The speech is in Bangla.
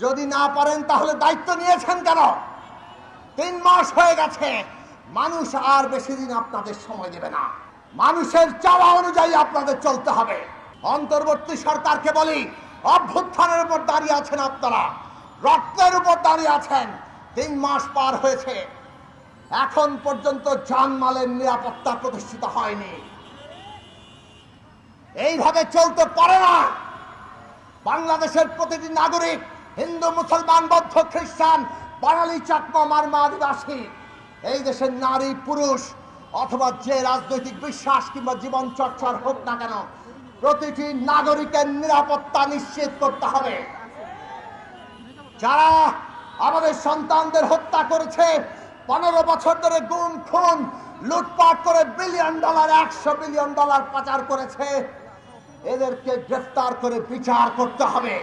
যদি না পারেন তাহলে দায়িত্ব নিয়েছেন কেন? 3 মাস হয়ে গেছে, মানুষ আর বেশি দিন আপনাদের সময় দেবে না। মানুষের চাওয়া অনুযায়ী আপনাদের চলতে হবে। অন্তর্বর্তী সরকারকে বলি, অভ্যুত্থানের উপর দাঁড়িয়ে আছেন আপনারা, রক্তের উপর দাঁড়িয়ে আছেন। 3 মাস পার হয়েছে, এখন পর্যন্ত জানমালের নিরাপত্তা প্রতিষ্ঠিত হয়নি। এইভাবে চলতে পারে না। বাংলাদেশের প্রতিটি নাগরিক, হিন্দু, মুসলমান, বৌদ্ধ, খ্রিস্টান, বাঙালি, চাকমা, মারমা, আদিবাসী, এই দেশের নারী, পুরুষ অথবা যে রাজনৈতিক বিশ্বাস কিংবা জীবন চর্চার হোক না কেন, প্রতিটি নাগরিকের নিরাপত্তা নিশ্চিত করতে হবে। যারা আমাদের সন্তানদের হত্যা করেছে, 15 বছর ধরে গুম, খুন, লুটপাট করে $1 বিলিয়ন, $100 বিলিয়ন পাচার করেছে, এদেরকে গ্রেফতার করে বিচার করতে হবে।